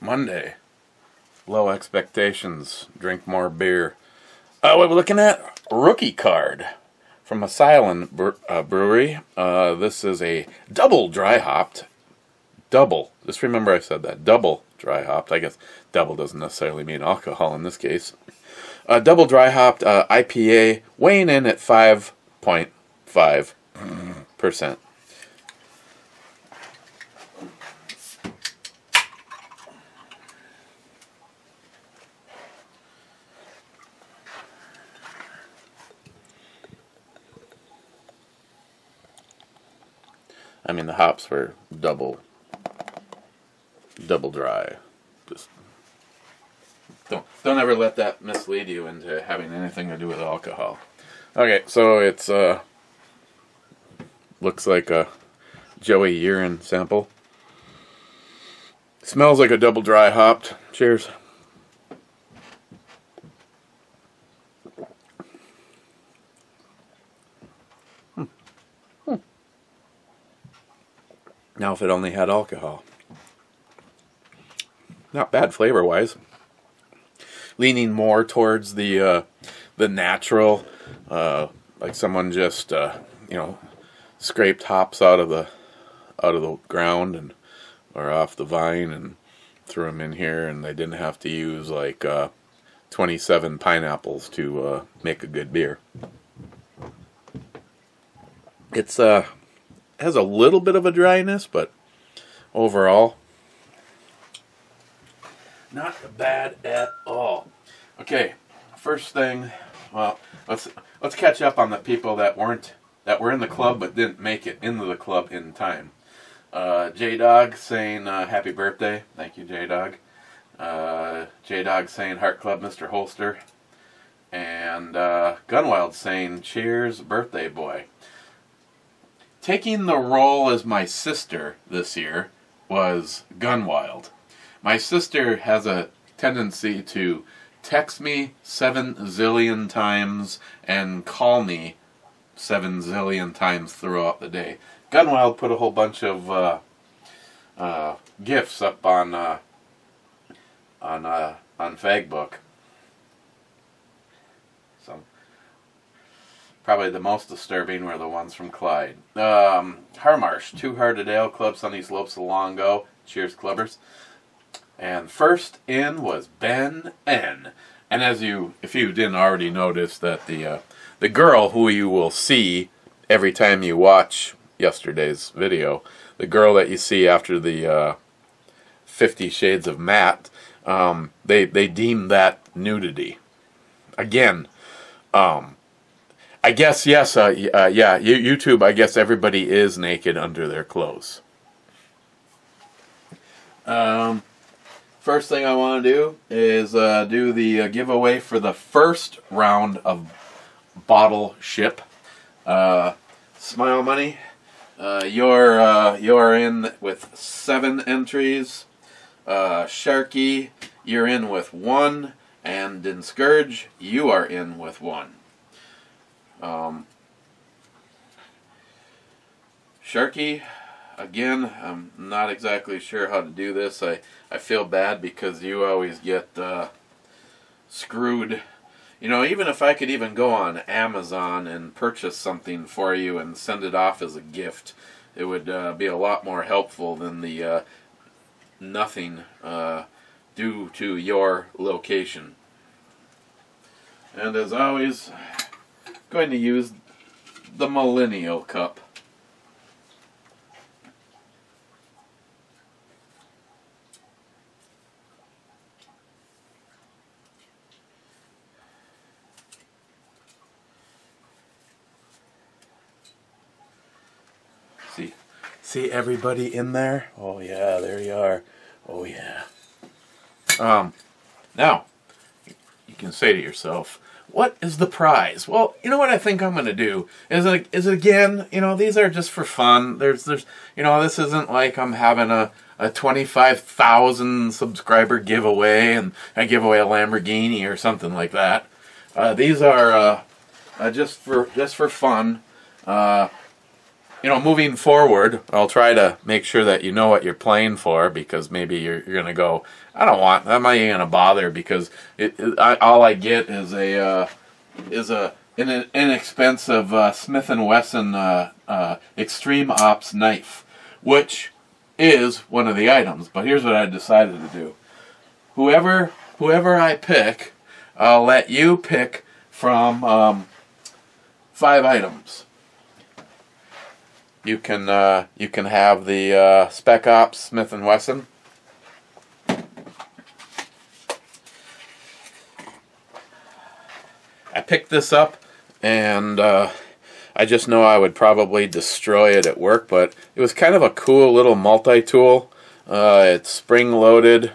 Monday. Low expectations. Drink more beer. What we're looking at? Rookie card from Asylum Brewery. This is a double dry hopped. Double. Just remember I said that. Double dry hopped. I guess double doesn't necessarily mean alcohol in this case. Double dry hopped IPA, weighing in at 5.5%. I mean, the hops were double dry. Just don't ever let that mislead you into having anything to do with alcohol. Okay, so it's looks like a Joey urine sample. Smells like a double dry hopped. Cheers. Now if it only had alcohol. Not bad flavor-wise. Leaning more towards the natural, like someone just scraped hops out of the ground and or off the vine and threw them in here, and they didn't have to use like 27 pineapples to make a good beer. It's has a little bit of a dryness, but overall, not bad at all. Okay, first thing, well, let's catch up on the people that were in the club but didn't make it into the club in time. J-Dog saying happy birthday. Thank you, J-Dog. J-Dog saying Heart Club, Mr. Holster. And Gunwild saying cheers, birthday boy. Taking the role as my sister this year was Gunwild. My sister has a tendency to text me 7 zillion times and call me 7 zillion times throughout the day. Gunwild put a whole bunch of GIFs up on Fagbook. So probably the most disturbing were the ones from Clyde. Harmarsh, Too Hard to Ale Club, Sunny Slopes, Long Go. Cheers, clubbers. And first in was Ben N. And if you didn't already notice that the girl who you will see every time you watch yesterday's video, the girl that you see after the 50 Shades of Matt, they deem that nudity. Again, I guess, yes, yeah, YouTube, I guess everybody is naked under their clothes. First thing I want to do is do the giveaway for the first round of bottle ship. Smile Money, you're in with 7 entries. Sharky, you're in with 1. And Dinscourge, you are in with 1. Sharky, again, I'm not exactly sure how to do this. I feel bad because you always get screwed. You know, even if I could even go on Amazon and purchase something for you and send it off as a gift, it would be a lot more helpful than the nothing due to your location. And as always, going to use the Millennial Cup. See everybody in there? Oh yeah, there you are. Oh yeah. Now, you can say to yourself, what is the prize? Well, you know what I think I'm going to do is again, you know, these are just for fun. There's you know, this isn't like I'm having a 25,000 subscriber giveaway and I give away a Lamborghini or something like that. These are just for fun. moving forward, I'll try to make sure that you know what you're playing for, because maybe you're going to go, I'm not even going to bother, because all I get is an inexpensive Smith & Wesson Extreme Ops knife, which is one of the items. But here's what I decided to do. Whoever I pick, I'll let you pick from 5 items. You can have the Spec Ops Smith & Wesson. I picked this up, and I just know I would probably destroy it at work, but it was kind of a cool little multi-tool. It's spring-loaded,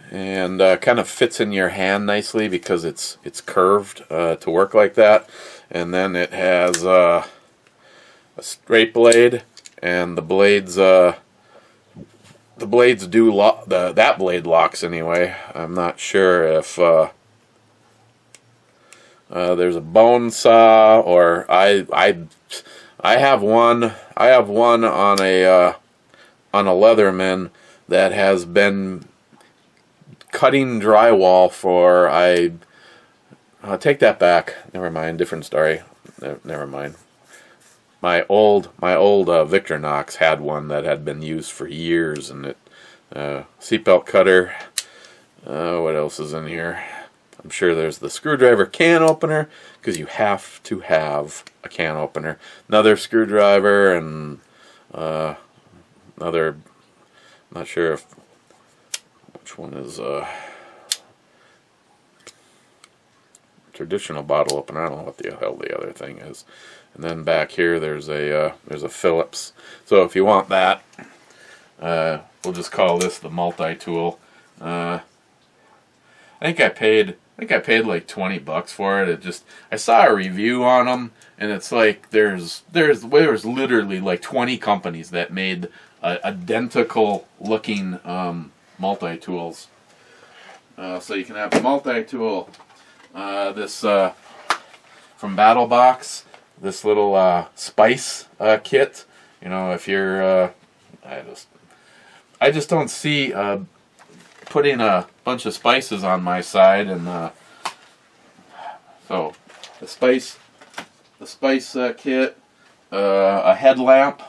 and kind of fits in your hand nicely because it's curved to work like that. And then it has a straight blade, and the blades do lock. That blade locks anyway. I'm not sure if there's a bone saw, or I have one. I have one on a Leatherman that has been cutting drywall for. Take that back. Never mind. Different story. Never mind. My old Victorinox had one that had been used for years, and it seatbelt cutter. What else is in here? I'm sure there's the screwdriver can opener, because you have to have a can opener. Another screwdriver, and another. Not sure which one is traditional bottle opener. I don't know what the hell the other thing is. And then back here there's a Phillips. So if you want that, we'll just call this the multi-tool. I think I paid like $20 for it. I saw a review on them, and it's like there's literally like 20 companies that made identical looking multi-tools. So you can have the multi-tool. This from BattleBox. This little spice kit, if you're, I just don't see putting a bunch of spices on my side, and so the spice kit, a headlamp,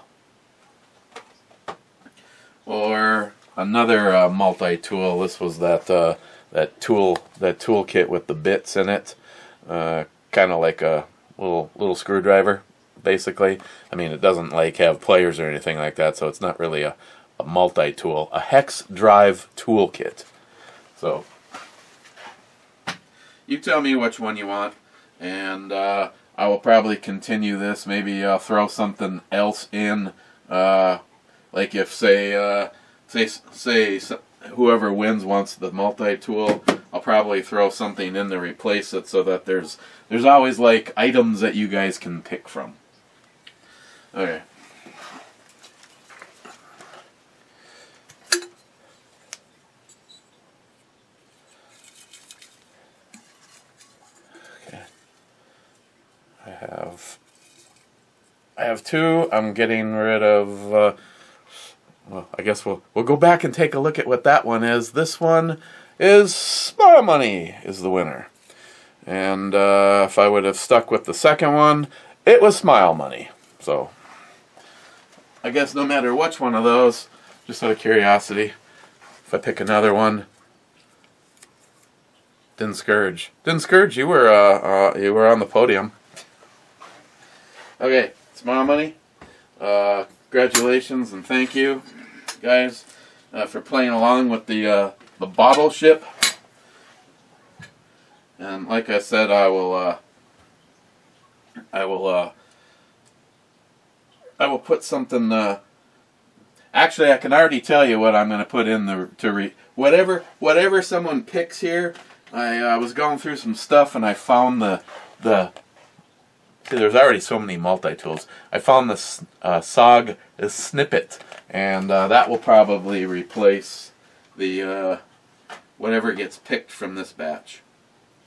or another multi-tool. This was that tool kit with the bits in it, kind of like a little screwdriver, basically. I mean, it doesn't like have pliers or anything like that, so it's not really a multi-tool. A hex drive toolkit. So you tell me which one you want, and I will probably continue this. Maybe I'll throw something else in, like if say whoever wins wants the multi-tool, I'll probably throw something in to replace it, so that there's always like items that you guys can pick from. Okay. I have 2. I'm getting rid of. Well, I guess we'll go back and take a look at what that one is. This one is Smile Money is the winner. And if I would have stuck with the second one, it was Smile Money. So I guess no matter which one of those, just out of curiosity, if I pick another one, Didn't Scourge, you were on the podium. Okay, Smile Money. Congratulations and thank you, guys, for playing along with the bottle ship. And like I said, I will put something. Actually, I can already tell you what I'm going to put in whatever someone picks here. I was going through some stuff, and I found the. See, there's already so many multi-tools. I found the SOG snippet, and that will probably replace the whatever gets picked from this batch.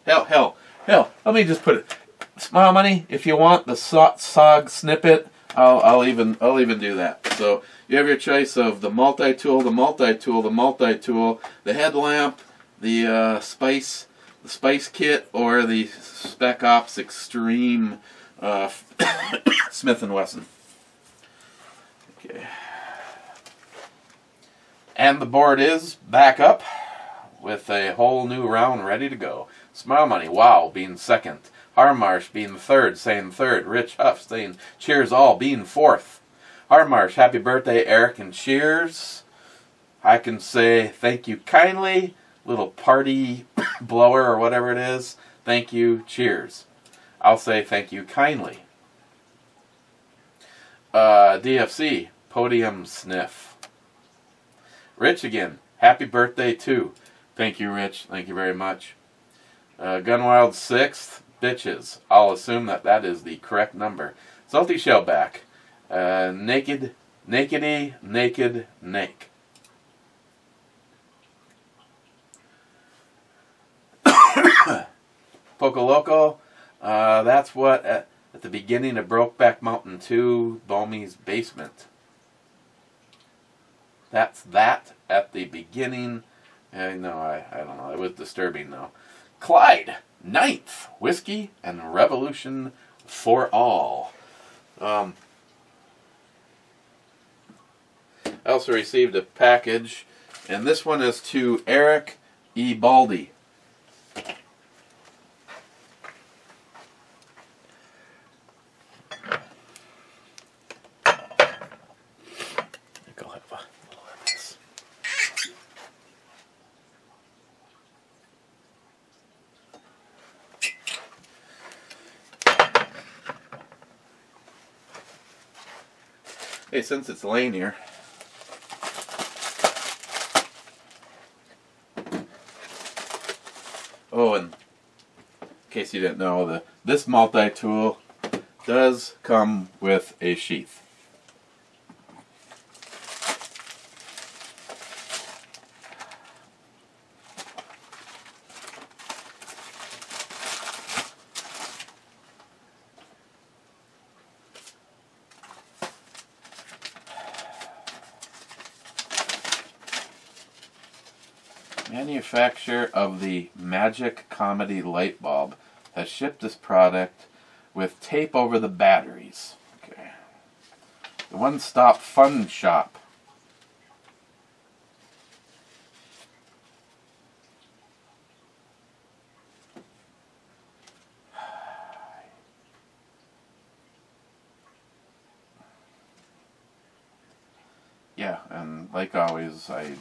Hell, let me just put it. Smile Money, if you want the SOG snippet, I'll even do that. So you have your choice of the multi-tool, the multi-tool, the multi-tool, the headlamp, the spice kit, or the Spec Ops Extreme Smith & Wesson. Okay. And the board is back up with a whole new round ready to go. Smile Money, wow, being second. Harmarsh being third, saying third. Rich Huff saying cheers all, being fourth. Harmarsh, happy birthday, Eric, and cheers. I can say thank you kindly, little party blower or whatever it is. Thank you, cheers. I'll say thank you kindly. DFC, podium sniff. Rich again, happy birthday too. Thank you, Rich. Thank you very much. Gunwild 6th, bitches. I'll assume that is the correct number. Salty Shellback. Naked, nakedy, naked, nake. Poco Loco. That's what at the beginning of Brokeback Mountain 2, Bomey's basement. That's that at the beginning. No, I don't know. It was disturbing though. Clyde, 9th, Whiskey and Revolution for all. I also received a package, and this one is to Eric E. Baldy. Hey, since it's laying here, oh, and in case you didn't know, this multi-tool does come with a sheath. Manufacturer of the Magic Comedy light bulb has shipped this product with tape over the batteries. Okay. The one-stop fun shop. Yeah, and like always, I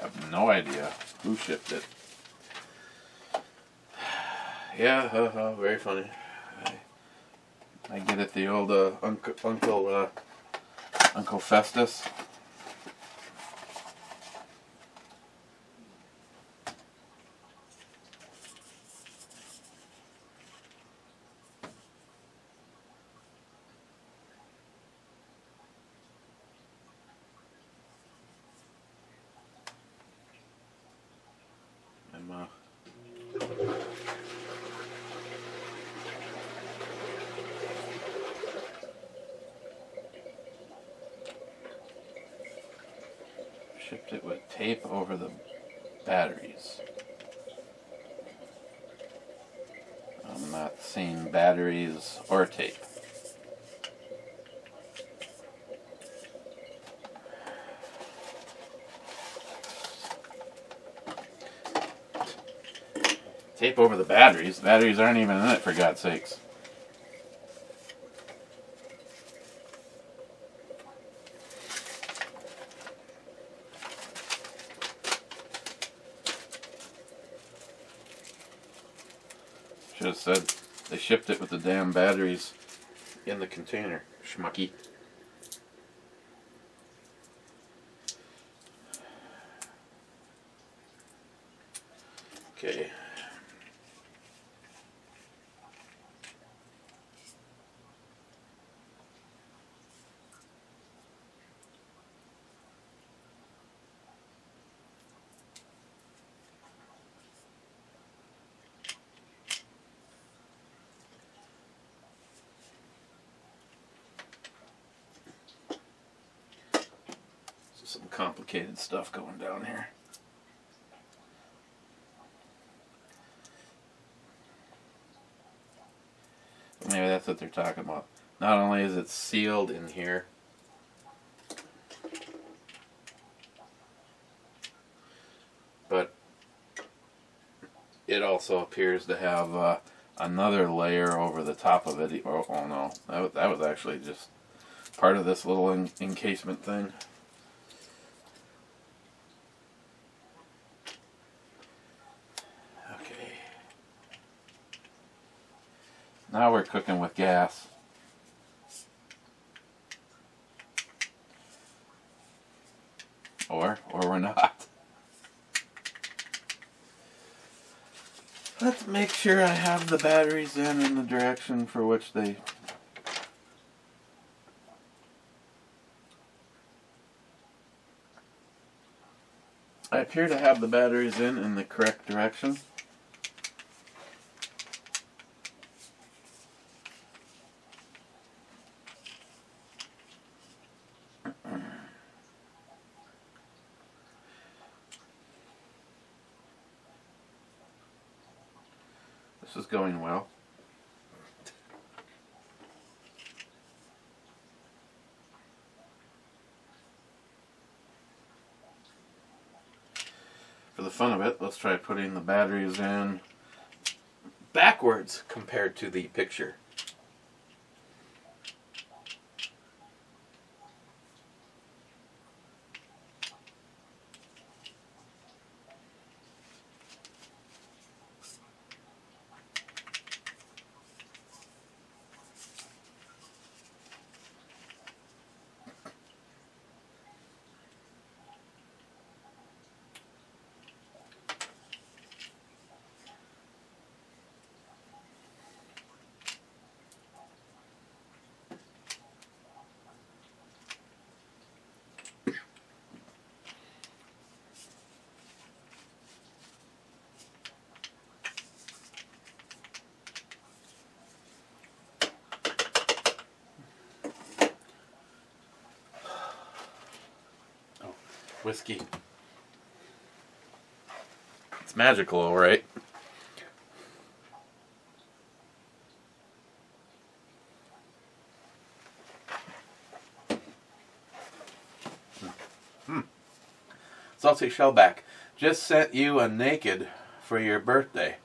have no idea who shipped it. Yeah, very funny. I get it, the old Uncle Festus. Shipped it with tape over the batteries. I'm not seeing batteries or tape. Tape over the batteries? The batteries aren't even in it, for God's sakes. Should have said they shipped it with the damn batteries in the container. Schmucky. Okay. complicated stuff going down here. Maybe that's what they're talking about. Not only is it sealed in here, but it also appears to have another layer over the top of it. Oh, no, that was actually just part of this little encasement thing. Okay. Now we're cooking with gas. Or we're not. Let's make sure I have the batteries in the direction for which they... I appear to have the batteries in the correct direction. This is going well. For the fun of it, let's try putting the batteries in backwards compared to the picture. Whiskey. It's magical, all right. Salty Shellback. Just sent you a naked for your birthday.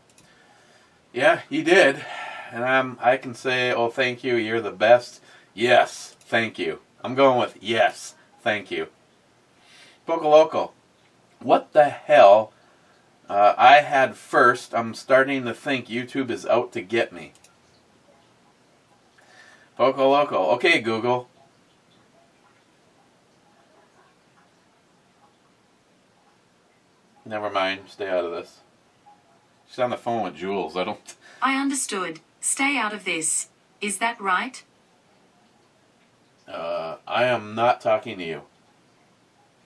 Yeah, you did. And I can say, oh, thank you, you're the best. Yes, thank you. I'm going with yes, thank you. Local. What the hell? I had first. I'm starting to think YouTube is out to get me. Local. Okay, Google. Never mind. Stay out of this. She's on the phone with Jules. I understood. Stay out of this. Is that right? I am not talking to you.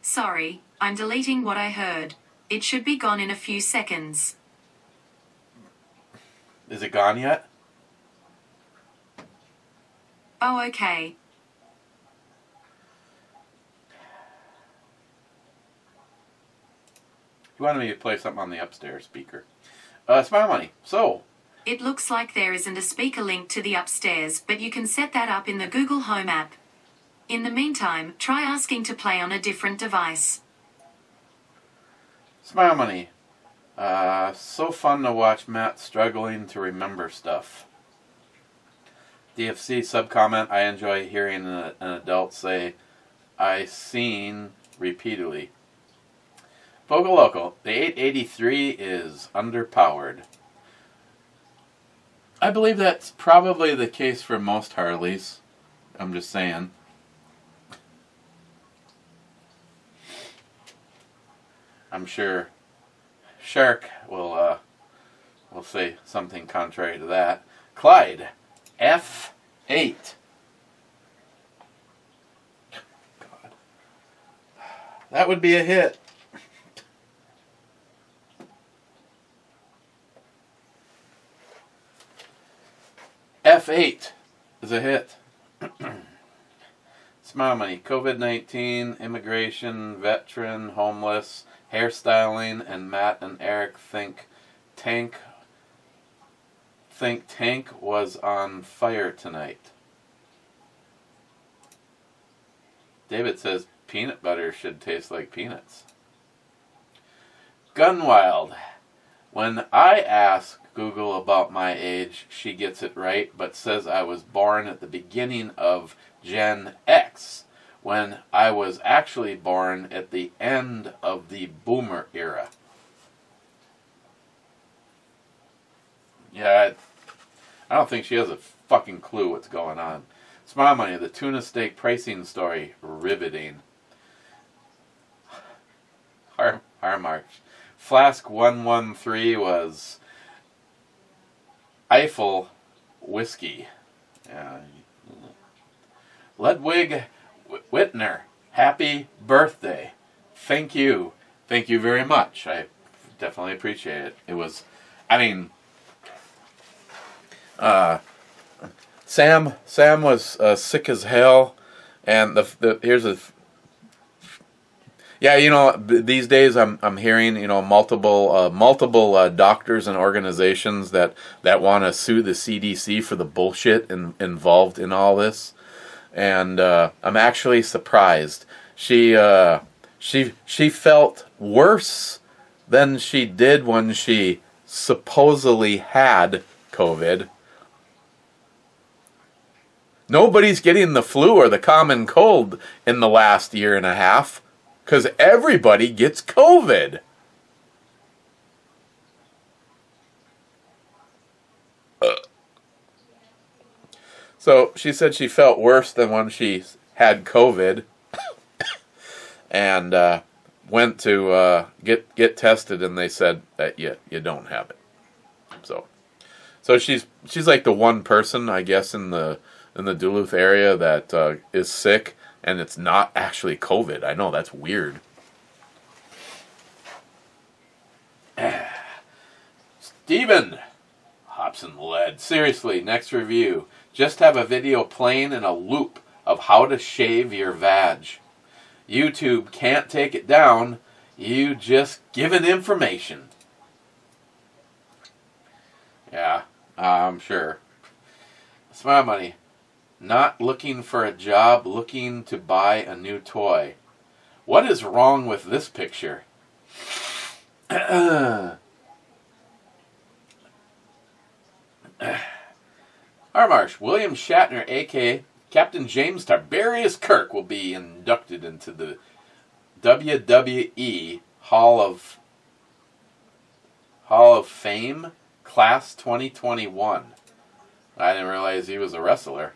Sorry, I'm deleting what I heard. It should be gone in a few seconds. Is it gone yet? Oh, okay. You wanted me to play something on the upstairs speaker. Smile Money. So. It looks like there isn't a speaker link to the upstairs, but you can set that up in the Google Home app. In the meantime, try asking to play on a different device. Smile Money. So fun to watch Matt struggling to remember stuff. DFC sub-comment, I enjoy hearing an adult say, I seen repeatedly. Local. The 883 is underpowered. I believe that's probably the case for most Harleys. I'm just saying. I'm sure Shark will say something contrary to that. Clyde, F8. God. That would be a hit. F8 is a hit. Smile money. COVID-19, immigration, veteran, homeless, hairstyling, and Matt and Eric think tank was on fire tonight. David says peanut butter should taste like peanuts. Gunwild. When I ask Google about my age, she gets it right, but says I was born at the beginning of Gen X, when I was actually born at the end of the boomer era. Yeah, I don't think she has a fucking clue what's going on. Smile money. The tuna steak pricing story. Riveting. March. Flask 113 was Eiffel whiskey. Ludwig Whitner. Happy birthday. Thank you. Thank you very much. I definitely appreciate it. It was, I mean, Sam was sick as hell, and here's a, yeah, you know, these days I'm hearing, you know, multiple doctors and organizations that want to sue the CDC for the bullshit involved in all this, and I'm actually surprised. She felt worse than she did when she supposedly had COVID. Nobody's getting the flu or the common cold in the last year and a half, because everybody gets COVID. So she said she felt worse than when she had COVID, and went to get tested, and they said that you don't have it. So she's like the one person, I guess, in the Duluth area that is sick, and it's not actually COVID. I know, that's weird. Steven Hobson led. Seriously, next review. Just have a video playing in a loop of how to shave your vag. YouTube can't take it down. You just given information. Yeah, I'm sure. Smile money. Not looking for a job, looking to buy a new toy. What is wrong with this picture? Harmarsh, William Shatner, a.k.a. Captain James Tiberius Kirk, will be inducted into the WWE Hall of Fame Class 2021. I didn't realize he was a wrestler.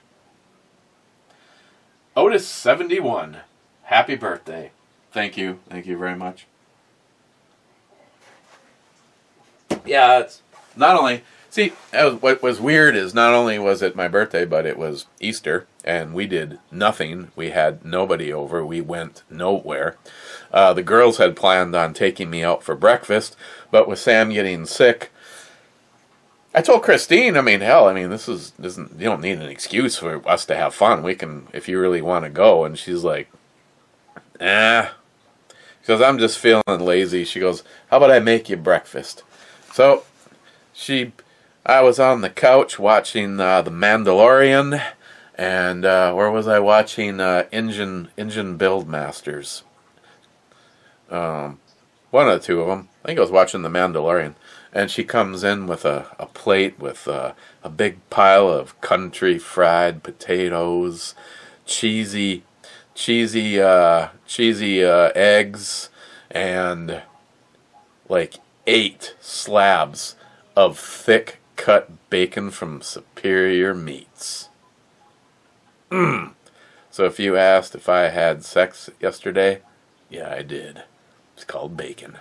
Otis 71, happy birthday. Thank you very much. Yeah, it's not only, see, what was weird is not only was it my birthday, but it was Easter, and we did nothing. We had nobody over. We went nowhere. The girls had planned on taking me out for breakfast, but with Sam getting sick, I told Christine, I mean, hell, this isn't, you don't need an excuse for us to have fun. We can, if you really want to go. And she's like, She goes, I'm just feeling lazy. She goes, how about I make you breakfast? So, I was on the couch watching The Mandalorian, and where was I watching? Engine Build Masters. One of the two of them. I think I was watching The Mandalorian. And she comes in with a plate with a big pile of country fried potatoes, cheesy eggs, and like 8 slabs of thick cut bacon from Superior Meats. So if you asked if I had sex yesterday, yeah, I did. It's called bacon.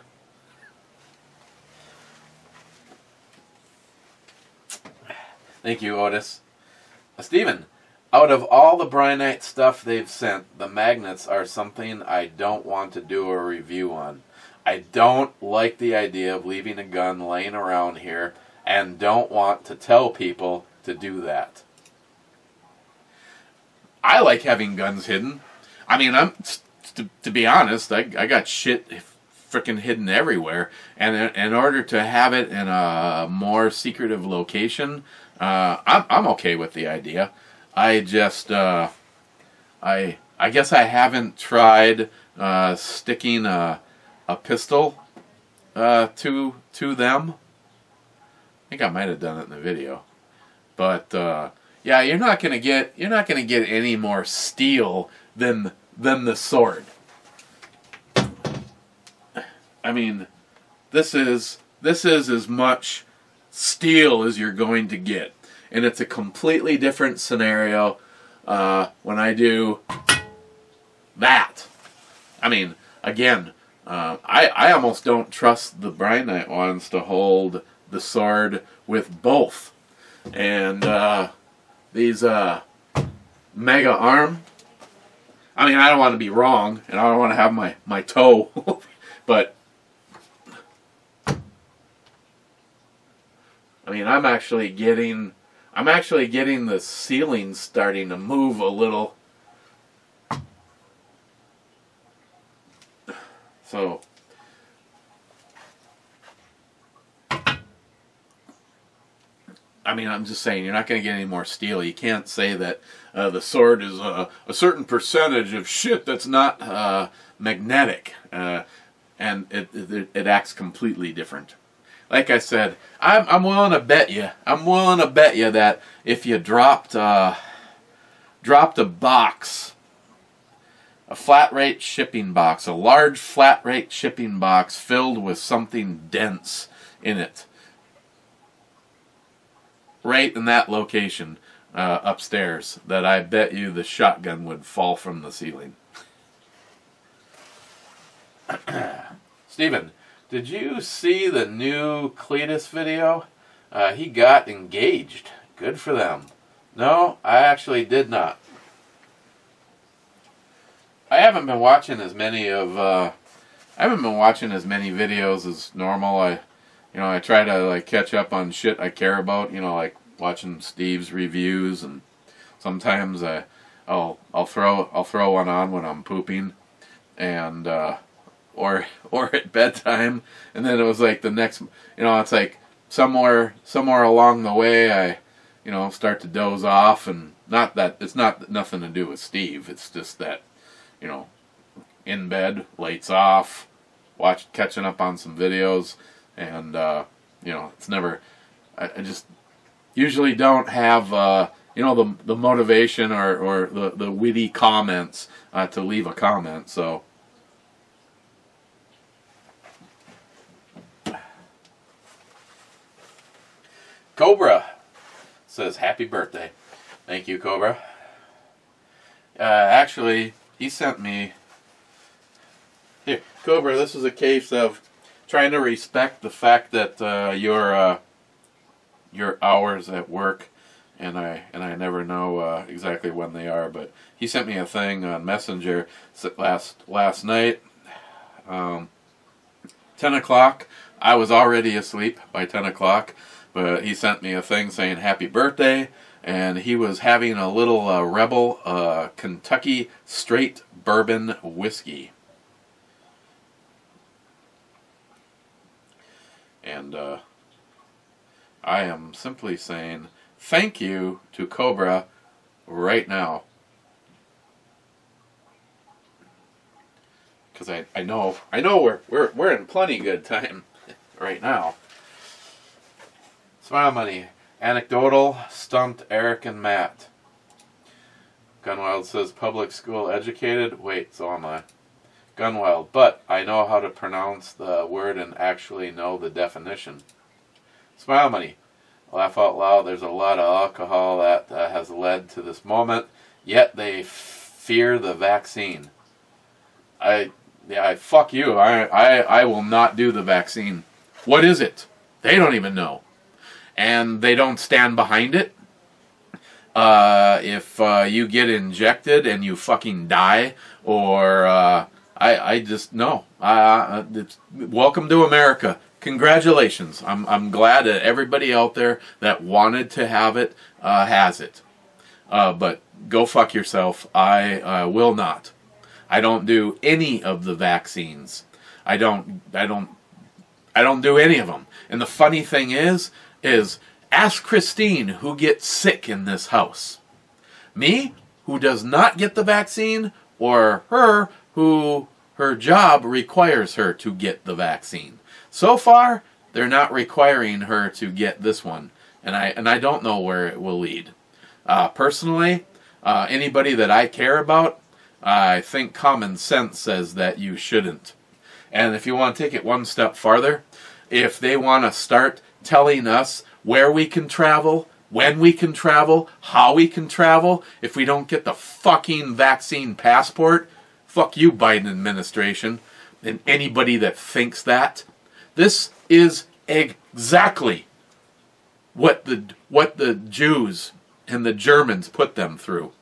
Thank you, Otis. Steven, out of all the Brynite stuff they've sent, the magnets are something I don't want to do a review on. I don't like the idea of leaving a gun laying around here, and don't want to tell people to do that. I like having guns hidden. I mean, to be honest, I got shit freaking hidden everywhere, and in order to have it in a more secretive location, I'm okay with the idea. I just I guess I haven't tried sticking a pistol to them. I think I might have done it in the video, but yeah, you're not gonna get any more steel than the sword. I mean, this is as much steel as you're going to get, and it's a completely different scenario when I do that. I mean, again, I almost don't trust the Brian Knight ones to hold the sword with both. And these Mega Arm, I mean, I don't want to be wrong, and I don't want to have my toe, but I mean, I'm actually getting the ceiling starting to move a little. So I mean, I'm just saying, you're not going to get any more steel. You can't say that the sword is a certain percentage of shit that's not magnetic, and it acts completely different. Like I said, I'm willing to bet you. I'm willing to bet you that if you dropped a box, a flat rate shipping box, a large flat rate shipping box filled with something dense in it, right in that location upstairs, that I bet you the shotgun would fall from the ceiling. Steven, did you see the new Cletus video? He got engaged. Good for them. No, I actually did not. I haven't been watching as many videos as normal. I try to like catch up on shit I care about. Like watching Steve's reviews, and sometimes I'll throw one on when I'm pooping, and or at bedtime. And then it was like the next, it's like somewhere along the way I start to doze off, and not that it's nothing to do with Steve. It's just that in bed, lights off, catching up on some videos, and it's never. I just usually don't have the motivation or the witty comments to leave a comment. So Cobra says happy birthday. Thank you, Cobra. Actually, he sent me here, Cobra. This is a case of trying to respect the fact that your hours at work, and I never know exactly when they are. But he sent me a thing on Messenger last night, 10 o'clock. I was already asleep by 10 o'clock, but he sent me a thing saying happy birthday. And he was having a little Rebel Kentucky straight bourbon whiskey. And I am simply saying thank you to Cobra right now. Because I know we're in plenty good time right now. Smile Money. Anecdotal stumped Eric and Matt. Gunwild says public school educated. Wait, so am I. Gunwild, but I know how to pronounce the word and actually know the definition. Smile Money. Laugh out loud. There's a lot of alcohol that has led to this moment, yet they fear the vaccine. Fuck you. I will not do the vaccine. What is it? They don't even know. And they don't stand behind it. If you get injected and you fucking die, or I just no. Welcome to America. Congratulations. I'm glad that everybody out there that wanted to have it has it. But go fuck yourself. I will not. I don't do any of the vaccines. I don't do any of them. And the funny thing is ask Christine who gets sick in this house. Me, who does not get the vaccine, or her, who her job requires her to get the vaccine. So far, they're not requiring her to get this one, and I don't know where it will lead. Personally, anybody that I care about, I think common sense says that you shouldn't. And if you want to take it one step farther, if they want to start telling us where we can travel, when we can travel, how we can travel, if we don't get the fucking vaccine passport, fuck you, Biden administration, and anybody that thinks that. This is exactly what the Jews and the Germans put them through.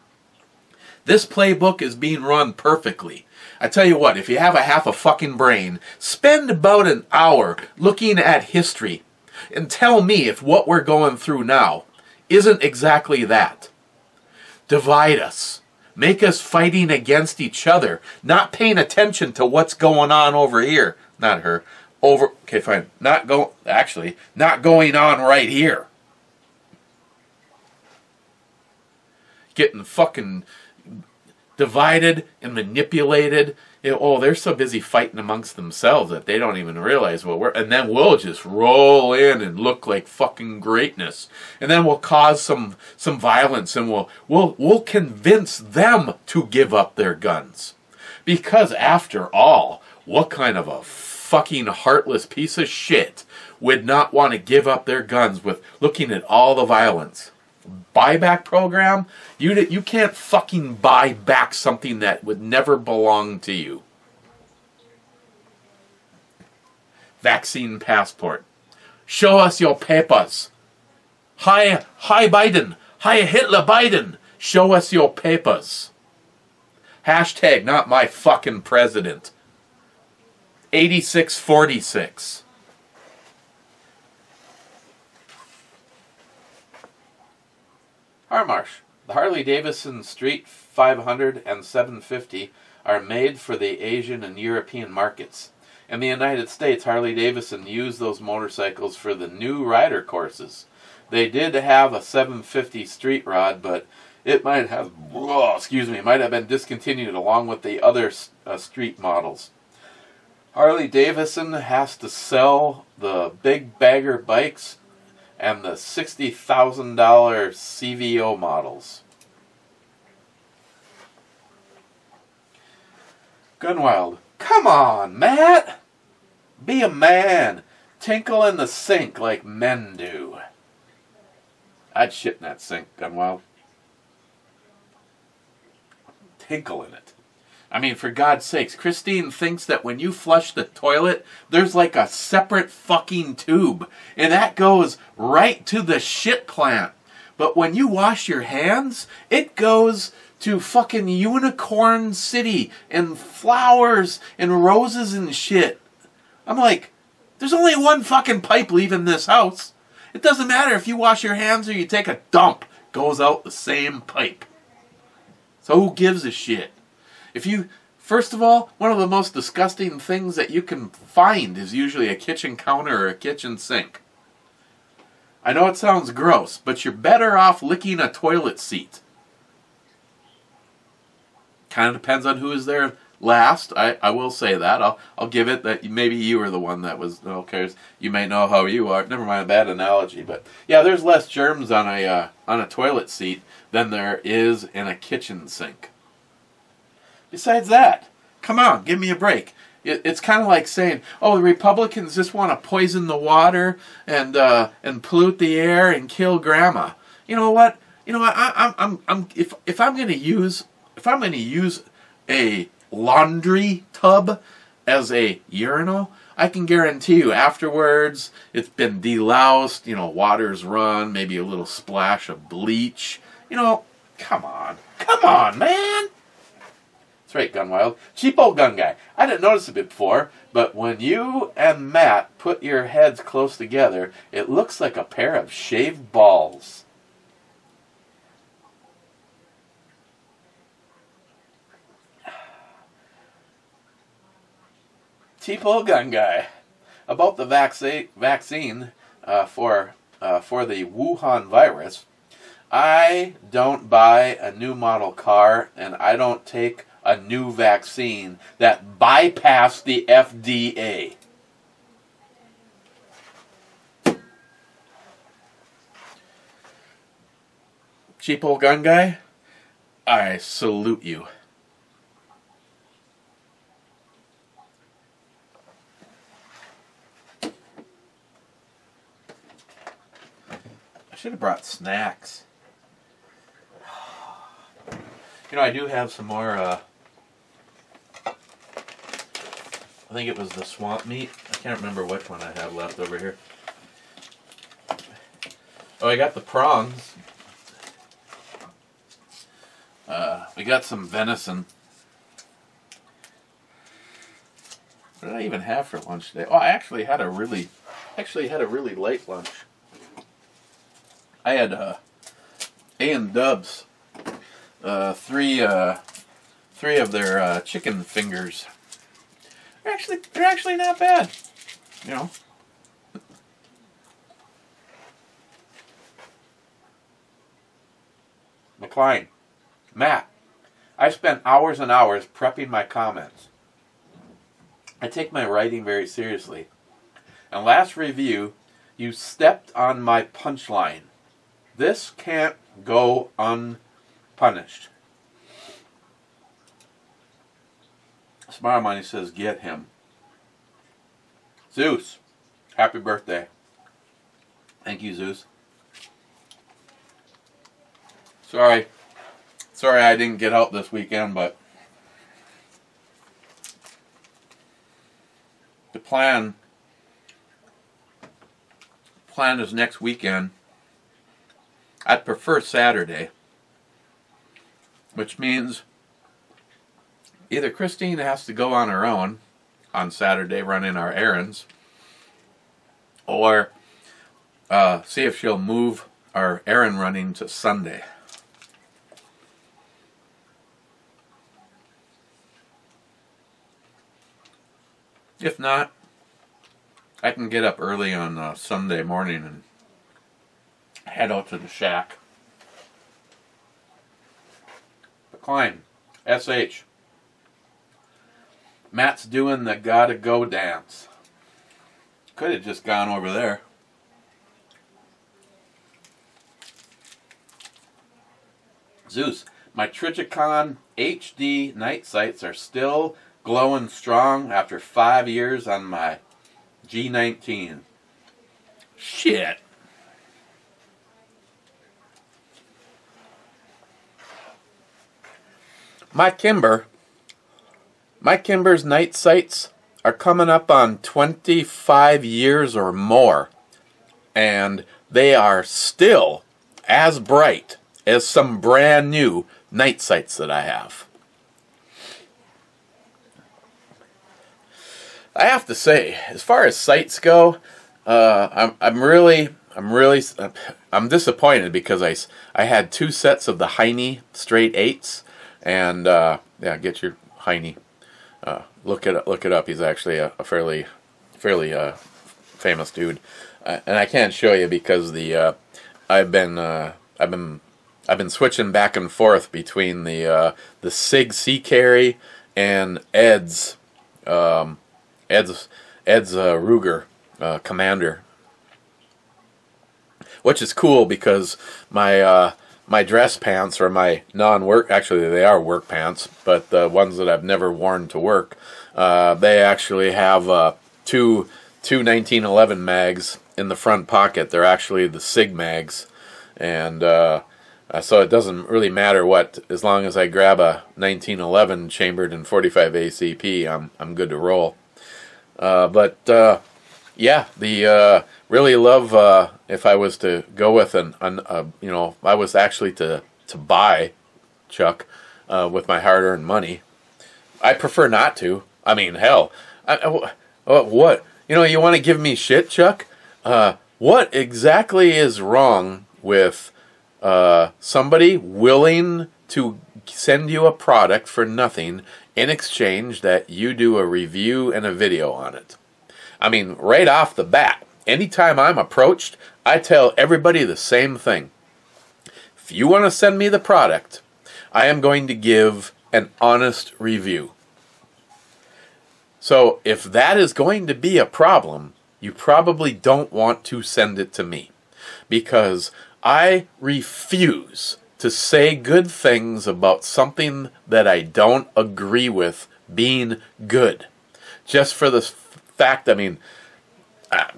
This playbook is being run perfectly. I tell you what, if you have a half a fucking brain, spend about an hour looking at history and tell me if what we're going through now isn't exactly that. Divide us. Make us fighting against each other, not paying attention to what's going on over here. Not her. Okay, fine. Not going on right here. Getting fucking divided and manipulated. They're so busy fighting amongst themselves that they don't even realize what we're... And then we'll just roll in and look like fucking greatness. And then we'll cause some violence, and we'll convince them to give up their guns. Because after all, what kind of a fucking heartless piece of shit would not want to give up their guns with looking at all the violence? Buyback program? You can't fucking buy back something that would never belong to you. Vaccine passport. Show us your papers. Hi Biden. Hi Hitler Biden. Show us your papers. Hashtag not my fucking president. 8646. Harmarsh. The Harley-Davidson Street 500 and 750 are made for the Asian and European markets. In the United States, Harley-Davidson used those motorcycles for the new rider courses. They did have a 750 street rod, but it might have been discontinued along with the other street models. Harley-Davidson has to sell the big bagger bikes and the $60,000 CVO models. Gunwild. Come on, Matt! Be a man. Tinkle in the sink like men do. I'd shit in that sink, Gunwild. Tinkle in it. I mean, for God's sakes, Christine thinks that when you flush the toilet, there's like a separate fucking tube. And that goes right to the shit plant. But when you wash your hands, it goes to fucking Unicorn City and flowers and roses and shit. I'm like, there's only one fucking pipe leaving this house. It doesn't matter if you wash your hands or you take a dump. It goes out the same pipe. So who gives a shit? First of all, one of the most disgusting things that you can find is usually a kitchen counter or a kitchen sink. I know it sounds gross, but you're better off licking a toilet seat. Kind of depends on who is there last. I will say that. I'll give it that maybe you were the one that was, who cares? You may know how you are. Never mind, a bad analogy. But yeah, there's less germs on a toilet seat than there is in a kitchen sink. Besides that, come on, give me a break. It's kind of like saying, oh, the Republicans just want to poison the water and pollute the air and kill grandma. You know what? If I'm going to use a laundry tub as a urinal, I can guarantee you afterwards it's been deloused, water's run, maybe a little splash of bleach. Come on, man. That's right, Gunwild. Cheap old gun guy. I didn't notice it before, but when you and Matt put your heads close together, it looks like a pair of shaved balls. Cheapo Gun Guy. About the vaccine for the Wuhan virus, I don't buy a new model car, and I don't take a new vaccine that bypassed the FDA. Cheapo Gun Guy, I salute you. I should have brought snacks. You know, I do have some more, I think it was the swamp meat. I can't remember which one I have left over here. Oh, I got the prongs. We got some venison. What did I even have for lunch today? Oh, I actually had a really late lunch. I had A&W's, three of their chicken fingers. They're actually not bad, you know. McLean, Matt, I spent hours and hours prepping my comments. I take my writing very seriously. And last review, you stepped on my punchline. This can't go unpunished. Smile Money says, get him. Zeus, happy birthday. Thank you, Zeus. Sorry I didn't get out this weekend, but the plan is next weekend. I'd prefer Saturday, which means either Christine has to go on her own on Saturday running our errands, or see if she'll move our errand running to Sunday. If not, I can get up early on Sunday morning and head out to the shack. Klein, SH. Matt's doing the gotta go dance. Could have just gone over there. Zeus, my Trigicon HD night sights are still glowing strong after 5 years on my G19. Shit. My Kimber's night sights are coming up on 25 years or more, and they are still as bright as some brand new night sights that I have. I have to say, as far as sights go, I'm disappointed because I had 2 sets of the Heine straight 8s, and yeah, get your Heine. Look it up. He's actually a fairly famous dude, and I can't show you because I've been switching back and forth between the Sig Sea Carry and Ed's Ruger Commander, which is cool because my dress pants are my non-work. Actually, they are work pants, but the ones that I've never worn to work, they actually have two 1911 mags in the front pocket. They're actually the Sig mags, and so it doesn't really matter what, as long as I grab a 1911 chambered in 45 ACP, I'm good to roll. But yeah, really love, if I was to go with I was actually to buy, Chuck, with my hard-earned money. I prefer not to. I mean, hell, what? You want to give me shit, Chuck? What exactly is wrong with somebody willing to send you a product for nothing in exchange that you do a review and a video on it. I mean, right off the bat, anytime I'm approached, I tell everybody the same thing. If you want to send me the product, I am going to give an honest review. So if that is going to be a problem, you probably don't want to send it to me, because I refuse to say good things about something that I don't agree with being good. Just for the fact, I mean, I've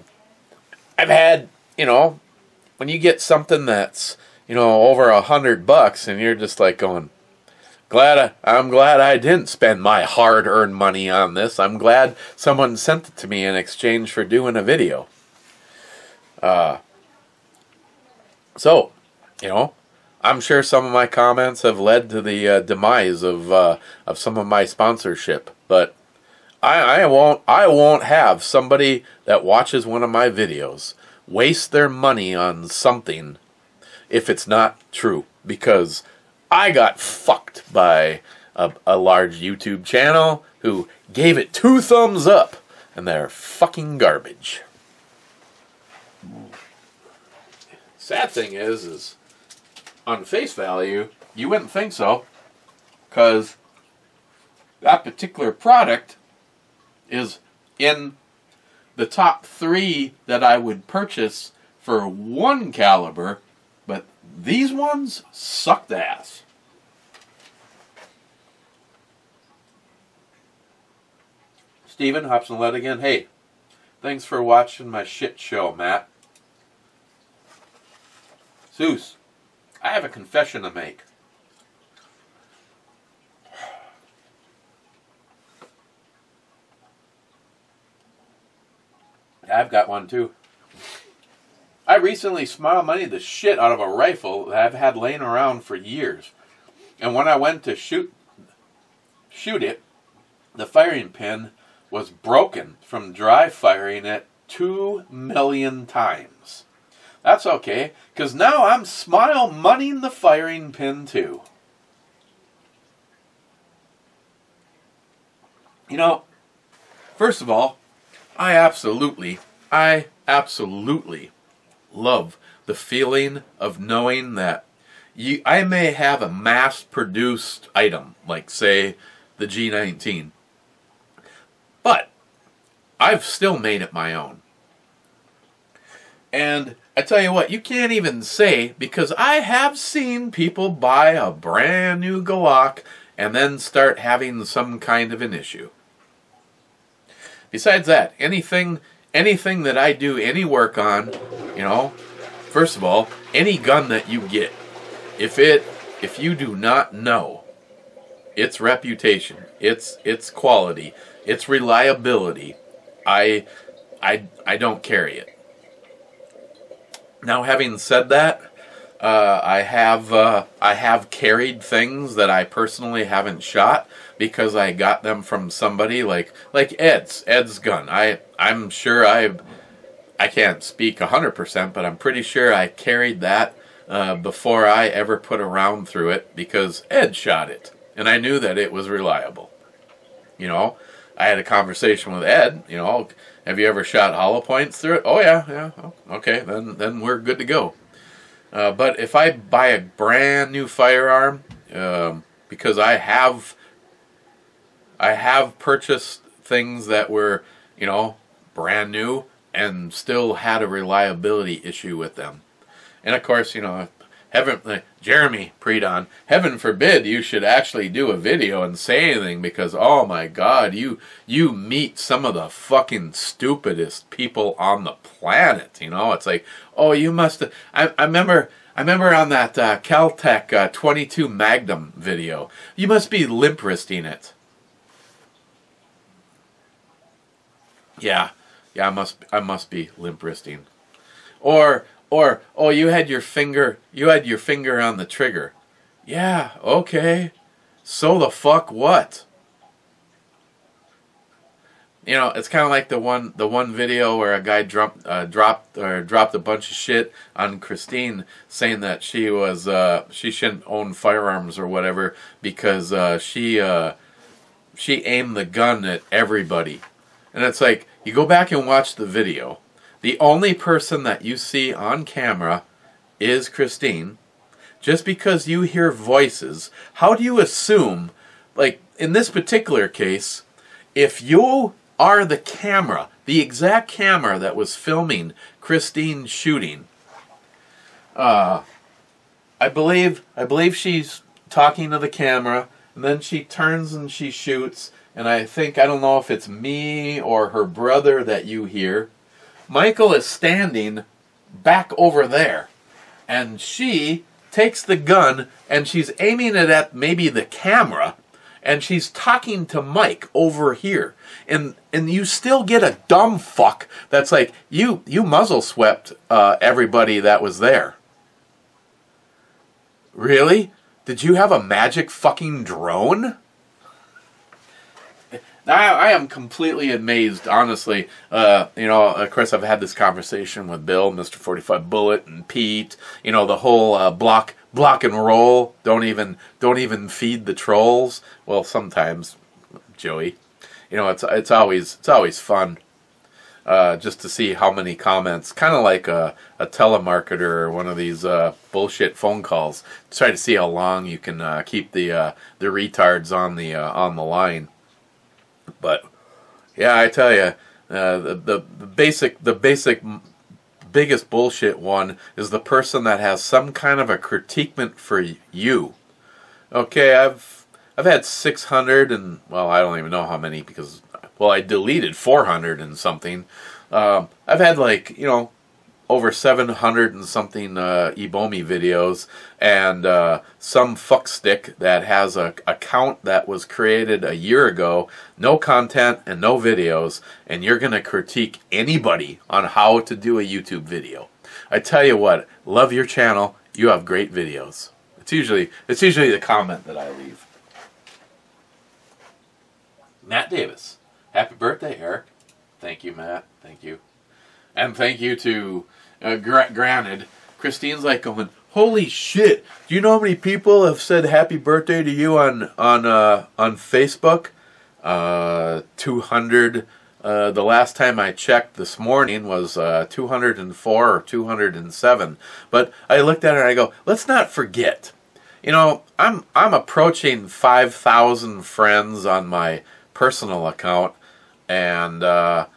had, when you get something that's, over $100 and you're just like going, I'm glad I didn't spend my hard-earned money on this. I'm glad someone sent it to me in exchange for doing a video. So, I'm sure some of my comments have led to the demise of some of my sponsorship, but I won't have somebody that watches one of my videos waste their money on something if it's not true, because I got fucked by a large YouTube channel who gave it 2 thumbs up, and they're fucking garbage. Sad thing is on face value, you wouldn't think so, because that particular product is in the top 3 that I would purchase for 1 caliber, but these ones sucked ass. Steven hops and let again. Hey, thanks for watching my shit show, Matt. Zeus, I have a confession to make. I've got one too. I recently smile moneyed the shit out of a rifle that I've had laying around for years. And when I went to shoot it, the firing pin was broken from dry firing it 2 million times. That's okay, because now I'm smile moneying the firing pin too. First of all, I absolutely love the feeling of knowing that I may have a mass-produced item, like, say, the G19, but I've still made it my own. And I tell you what, you can't even say, because I have seen people buy a brand new Glock and then start having some kind of an issue. Besides that, anything that I do any work on, first of all, any gun that you get, if you do not know its reputation, its quality, its reliability, I don't carry it. Now, having said that, I have carried things that I personally haven't shot because I got them from somebody like Ed's gun. I'm sure I can't speak 100%, but I'm pretty sure I carried that before I ever put a round through it, because Ed shot it, and I knew that it was reliable. I had a conversation with Ed. Have you ever shot hollow points through it? Oh yeah. Okay, then we're good to go. But if I buy a brand new firearm, because I have purchased things that were, brand new and still had a reliability issue with them. And of course, Jeremy Predon, heaven forbid you should actually do a video and say anything, because oh my God, you meet some of the fucking stupidest people on the planet. It's like, oh, you must have, I remember on that Caltech 22 Magnum video, you must be limp wristing it. Yeah, I must be limp wristing. Or oh, you had your finger on the trigger. Yeah, okay. So the fuck what? You know, it's kind of like the one video where a guy dropped a bunch of shit on Christine, saying that she shouldn't own firearms or whatever because she aimed the gun at everybody. And it's like, you go back and watch the video. The only person that you see on camera is Christine. Just because you hear voices, how do you assume, like in this particular case, if you are the camera, the exact camera that was filming Christine shooting, I believe she's talking to the camera, and then she turns and she shoots, and I don't know if it's me or her brother that you hear. Michael is standing back over there, and she takes the gun and she's aiming it at maybe the camera, and she's talking to Mike over here. And you still get a dumb fuck that's like, you muzzle swept everybody that was there. Really? Did you have a magic fucking drone? I am completely amazed, honestly. You know, of course, I've had this conversation with Bill, Mr. 45 Bullet, and Pete. You know, the whole block and roll. Don't even feed the trolls. Well, sometimes, Joey. You know, it's always fun just to see how many comments. Kind of like a telemarketer or one of these bullshit phone calls. Try to see how long you can keep the retards on the line. But yeah, I tell you, the biggest bullshit one is the person that has some kind of a critiquement for you. Okay, I've had 600 and, well, I don't even know how many because, well, I deleted 400 and something. I've had, like, you know, over 700 and something Ebomi videos, and some fuckstick that has a account that was created a year ago, no content and no videos, and you're going to critique anybody on how to do a YouTube video. I tell you what, love your channel, you have great videos. It's usually the comment that I leave. Matt Davis, happy birthday, Eric. Thank you, Matt. Thank you. And thank you to Granted. Christine's like going, holy shit, do you know how many people have said happy birthday to you on Facebook? 200. The last time I checked this morning was 204 or 207. But I looked at it and I go, let's not forget. You know, I'm approaching 5,000 friends on my personal account, and I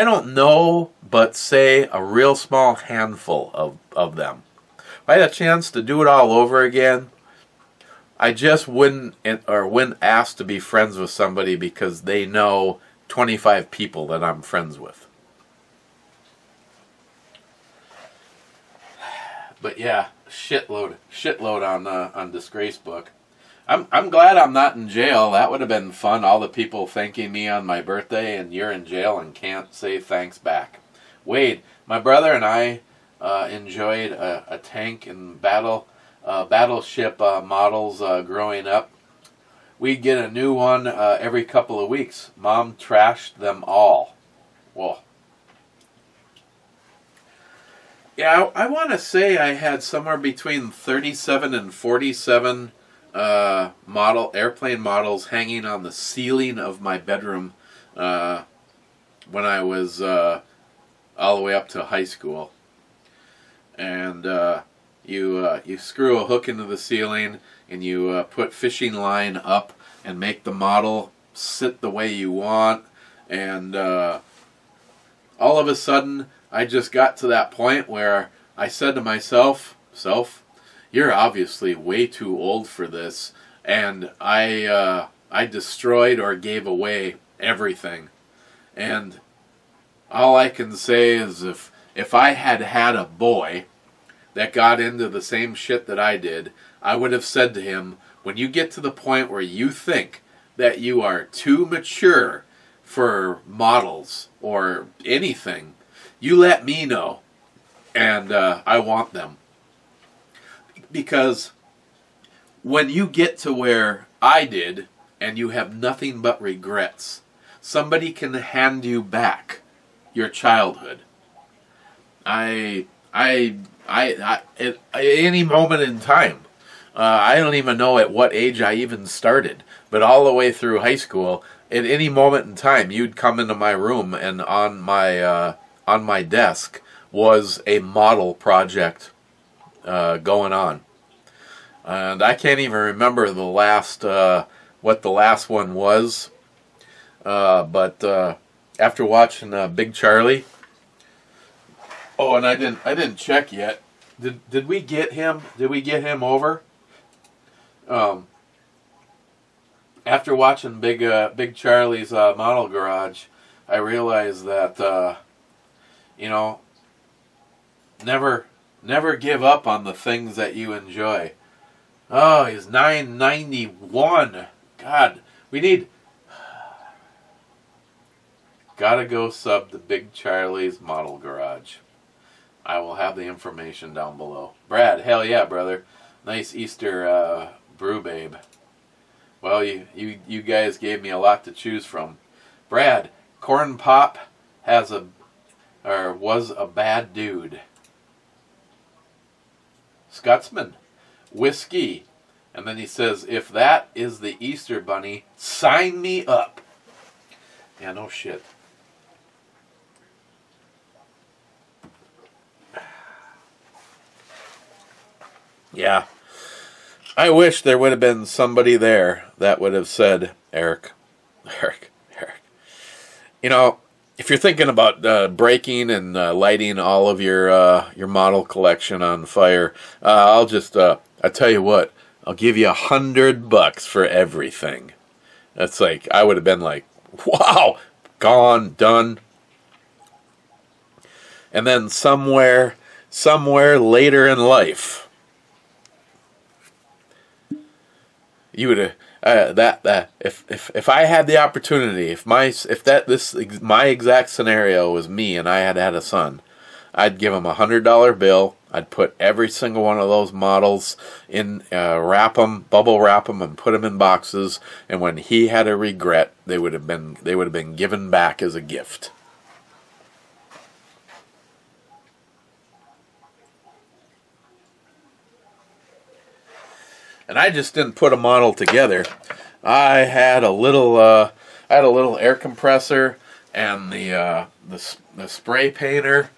don't know, but say a real small handful of them. If I had a chance to do it all over again, I just wouldn't ask to be friends with somebody because they know 25 people that I'm friends with. But yeah, shitload on Disgrace Book. I'm glad I'm not in jail. That would have been fun. All the people thanking me on my birthday, and you're in jail and can't say thanks back. Wade, my brother and I enjoyed a tank and battleship models growing up. We'd get a new one every couple of weeks. Mom trashed them all. Whoa. Yeah, I want to say I had somewhere between 37 and 47 airplane models hanging on the ceiling of my bedroom when I was all the way up to high school. And you screw a hook into the ceiling and you put fishing line up and make the model sit the way you want, and all of a sudden I just got to that point where I said to myself, you're obviously way too old for this, and I destroyed or gave away everything. And all I can say is if I had had a boy that got into the same shit that I did, I would have said to him, when you get to the point where you think that you are too mature for models or anything, you let me know, and I want them. Because when you get to where I did, and you have nothing but regrets. Somebody can hand you back your childhood. At any moment in time. I don't even know at what age I even started, but all the way through high school, at any moment in time, you'd come into my room, and on my desk was a model project going on. And I can't even remember the last what the last one was, but after watching Big Charlie. Oh, and I didn't check yet. Did we get him? Did we get him over? After watching Big Charlie's Model Garage, I realized that you know, never give up on the things that you enjoy. Oh, he's 991. God, we need. Gotta go sub to Big Charlie's Model Garage. I will have the information down below. Brad, hell yeah, brother. Nice Easter brew, babe. Well, you guys gave me a lot to choose from. Brad, Corn Pop was a bad dude. Scotsman, whiskey. And then he says, if that is the Easter Bunny, sign me up. Yeah, no shit. Yeah. I wish there would have been somebody there that would have said, Eric. You know, if you're thinking about breaking and lighting all of your model collection on fire, I'll tell you what, I'll give you $100 for everything. That's like, I would have been like, wow, gone, done. And then somewhere later in life, you would have if I had the opportunity, if my exact scenario was me and I had a son, I'd give him $100 bill. I'd put every single one of those models in, bubble wrap them, and put them in boxes. And when he had a regret, they would have been given back as a gift. And I just didn't put a model together. I had a little air compressor and the spray painter,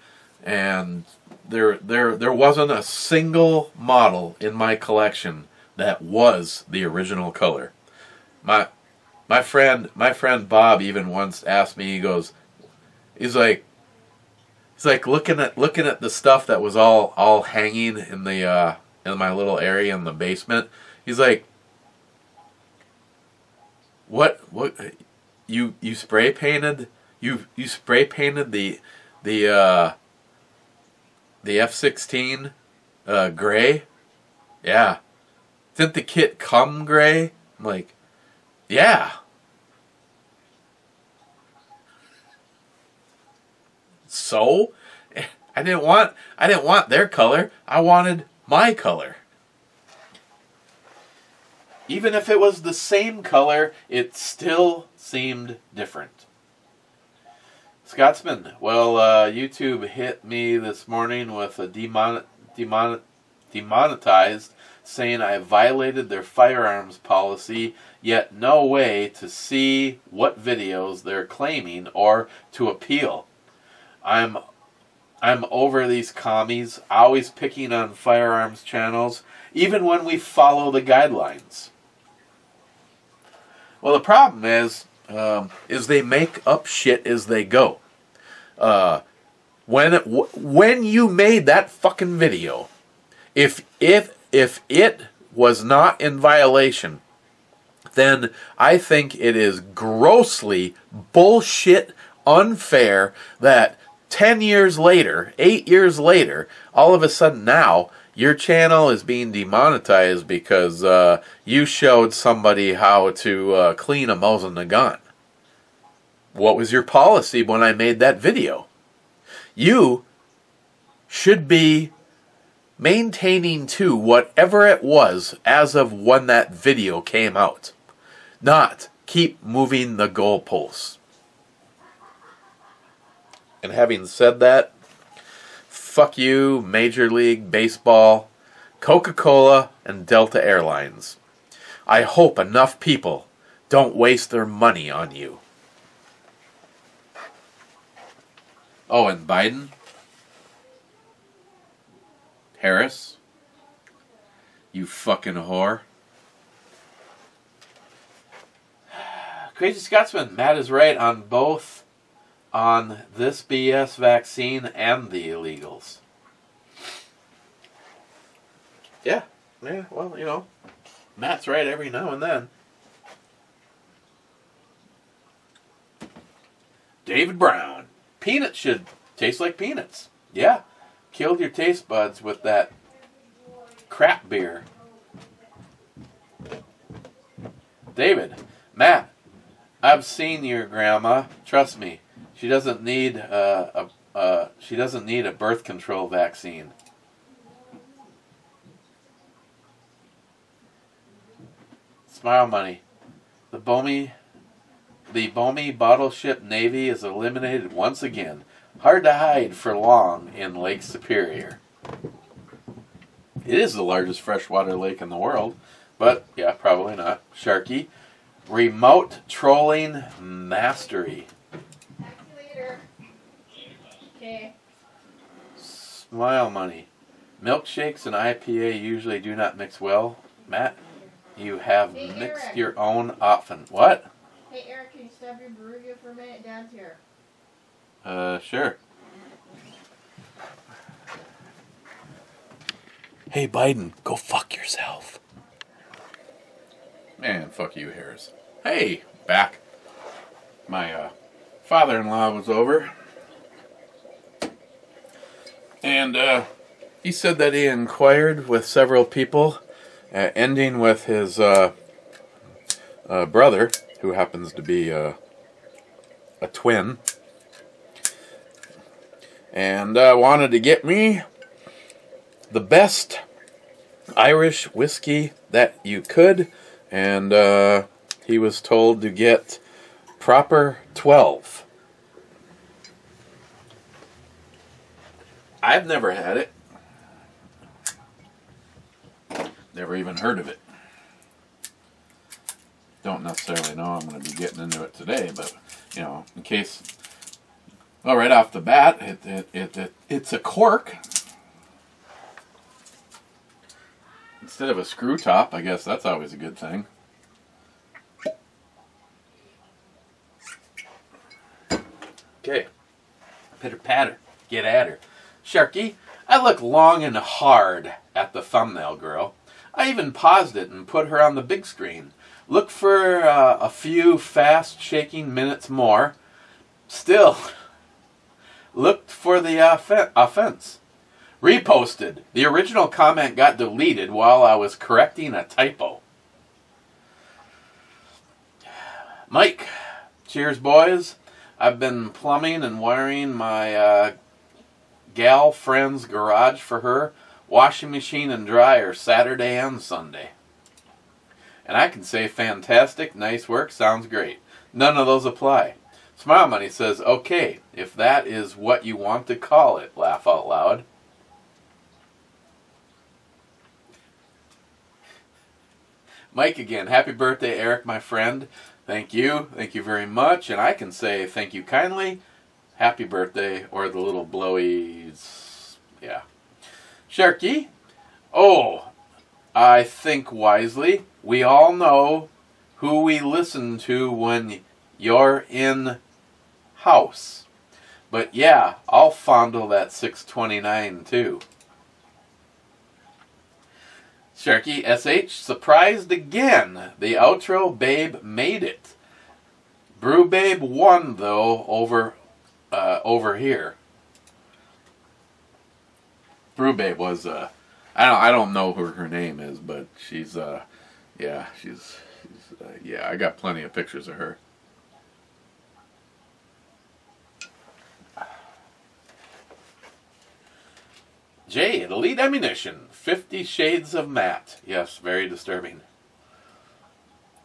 and there wasn't a single model in my collection that was the original color. My friend Bob even once asked me. He goes, he's like looking at the stuff that was all hanging in the in my little area in the basement. He's like, what you spray painted you spray painted the F-16 gray? Yeah. Didn't the kit come gray? I'm like, yeah. So I didn't want their color. I wanted my color. Even if it was the same color, it still seemed different. Scotsman, well, YouTube hit me this morning with a demonetized, saying I violated their firearms policy, yet no way to see what videos they're claiming or to appeal. I'm over these commies, always picking on firearms channels, even when we follow the guidelines. Well, the problem is they make up shit as they go. When you made that fucking video, if it was not in violation, then I think it is grossly bullshit unfair that 10 years later, 8 years later, all of a sudden now, your channel is being demonetized because you showed somebody how to clean a Mosin gun. What was your policy when I made that video? You should be maintaining to whatever it was as of when that video came out. not keep moving the goalposts. And having said that, fuck you, Major League Baseball, Coca-Cola, and Delta Airlines. I hope enough people don't waste their money on you. Oh, and Biden? Harris? You fucking whore. Crazy Scotsman, Matt is right on both, on this BS vaccine and the illegals. Yeah, well, you know, Matt's right every now and then. David Brown, peanuts should taste like peanuts. Yeah, killed your taste buds with that crap beer. David, Matt, I've seen your grandma. Trust me, she doesn't need a birth control vaccine. Smile money. The Bomi bottle ship Navy is eliminated once again. Hard to hide for long in Lake Superior. It is the largest freshwater lake in the world, but yeah, probably not. Sharky. Remote trolling mastery. Talk to you later. Okay. Smile money. Milkshakes and IPA usually do not mix well. Matt, you have Hey, mixed Eric. your own often. What? Hey, Eric, can you stop your brew review for a minute? Dad's here. Sure. Hey, Biden, go fuck yourself. Man, fuck you, Harris. Hey, back. My father-in-law was over. And he said that he inquired with several people, ending with his brother, who happens to be a twin, and wanted to get me the best Irish whiskey that you could, and he was told to get proper 12. I've never had it. Never even heard of it. Don't necessarily know I'm going to be getting into it today, but, you know, in case... Well, right off the bat, it's a cork. Instead of a screw top, I guess that's always a good thing. Okay. Pitter patter. Get at her. Sharky, I look long and hard at the thumbnail girl. I even paused it and put her on the big screen. Look for a few fast shaking minutes more. Still, looked for the offense. Reposted. The original comment got deleted while I was correcting a typo. Mike, cheers boys. I've been plumbing and wiring my gal friend's garage for her, washing machine and dryer Saturday and Sunday. And I can say fantastic, nice work, sounds great. None of those apply. Smile Money says, okay, if that is what you want to call it, laugh out loud. Mike again, happy birthday, Eric, my friend. Thank you very much. And I can say thank you kindly, happy birthday, or the little blowies, yeah. Sharky, oh, I think wisely. We all know who we listen to when you're in house. But yeah, I'll fondle that 629 too. Sharky SH, surprised again. The outro babe made it. Brew babe won though over here. Brew babe was I don't know who her name is, but she's yeah, she's yeah, I got plenty of pictures of her. Jay, Elite Ammunition, 50 Shades of Matte. Yes, very disturbing.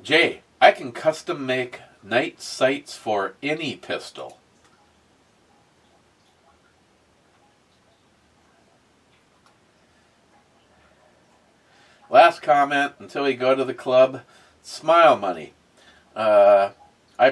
Jay, I can custom make night sights for any pistol. Last comment until we go to the club, smile money. I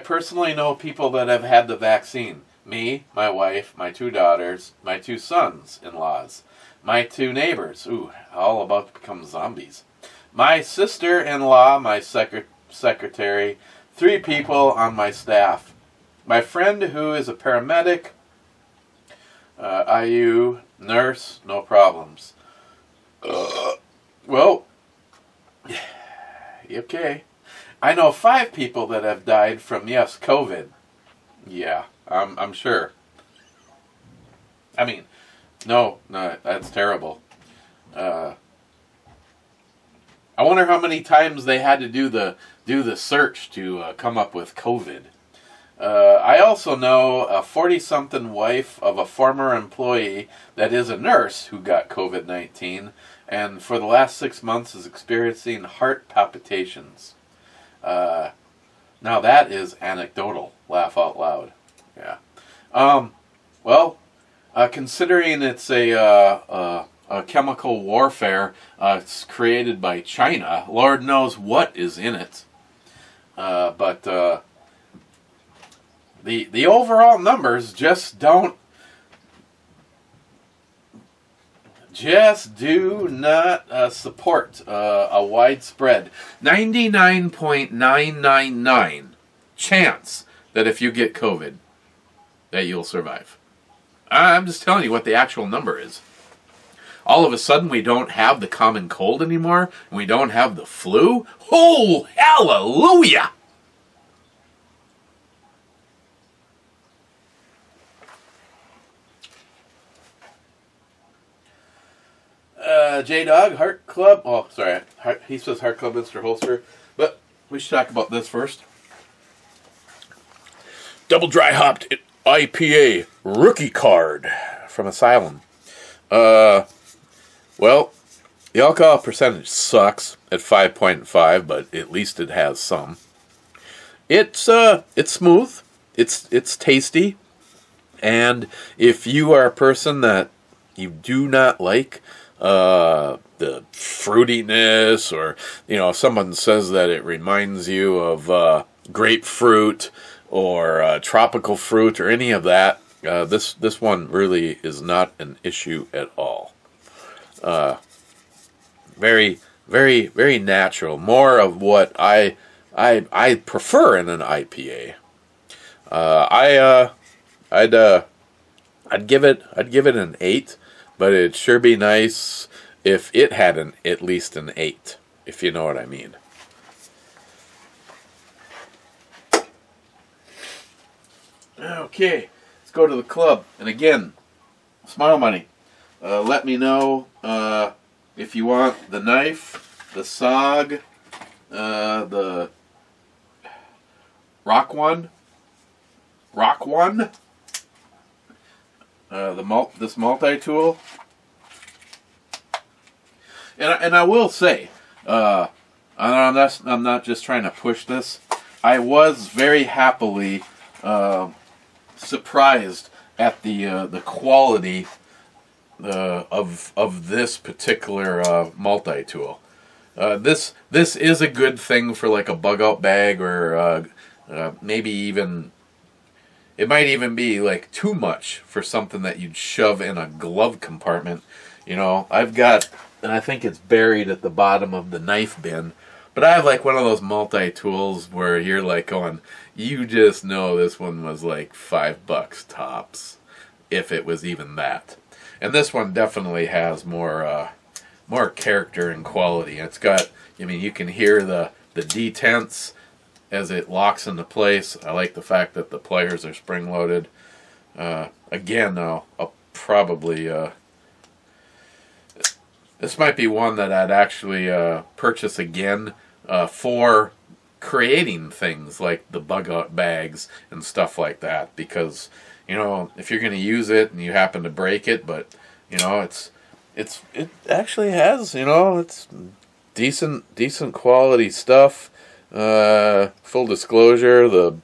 personally know people that have had the vaccine. Me, my wife, my 2 daughters, my 2 sons-in-laws, my 2 neighbors. Ooh, all about to become zombies. My sister-in-law, my secretary, 3 people on my staff. My friend who is a paramedic, IU, nurse, no problems. Well, okay. I know 5 people that have died from, yes, COVID. Yeah, I'm sure. I mean, no, that's terrible. I wonder how many times they had to do the search to come up with COVID. I also know a 40-something wife of a former employee that is a nurse who got COVID-19, and for the last 6 months is experiencing heart palpitations. Now that is anecdotal. Laugh out loud. Yeah. Well, considering it's a chemical warfare, it's created by China. Lord knows what is in it. But the overall numbers just do not support a widespread 99.999 chance that if you get COVID that you'll survive. I'm just telling you what the actual number is. All of a sudden we don't have the common cold anymore, and we don't have the flu. Oh, hallelujah! J-Dog, Heart Club. Oh, sorry. He says Heart Club Mr. Holster. But we should talk about this first. Double dry hopped IPA rookie card from Asylum. Well, the alcohol percentage sucks at 5.5, but at least it has some. It's smooth. It's tasty. And if you are a person that you do not like the fruitiness, or if someone says that it reminds you of grapefruit or tropical fruit or any of that, this one really is not an issue at all. Very, very, very natural. More of what I prefer in an IPA. I'd give it an 8. But it'd sure be nice if it had at least an 8, if you know what I mean. Okay, let's go to the club. And again, smile money. Let me know if you want the knife, the SOG, the Rock One, this multi-tool, and I will say, I'm not just trying to push this. I was very happily surprised at the quality of this particular multi-tool. This is a good thing for like a bug out bag, or maybe even. It might even be like too much for something that you'd shove in a glove compartment. I've got, and I think it's buried at the bottom of the knife bin, but I have like one of those multi-tools where you're like going, you just know this one was like $5 tops, if it was even that. And this one definitely has more character and quality. It's got, you can hear the detents as it locks into place. I like the fact that the pliers are spring-loaded. Again, I'll probably... this might be one that I'd actually purchase again for creating things like the bug-out bags and stuff like that. Because, if you're going to use it and you happen to break it, but, it actually has, it's decent quality stuff. Full disclosure, the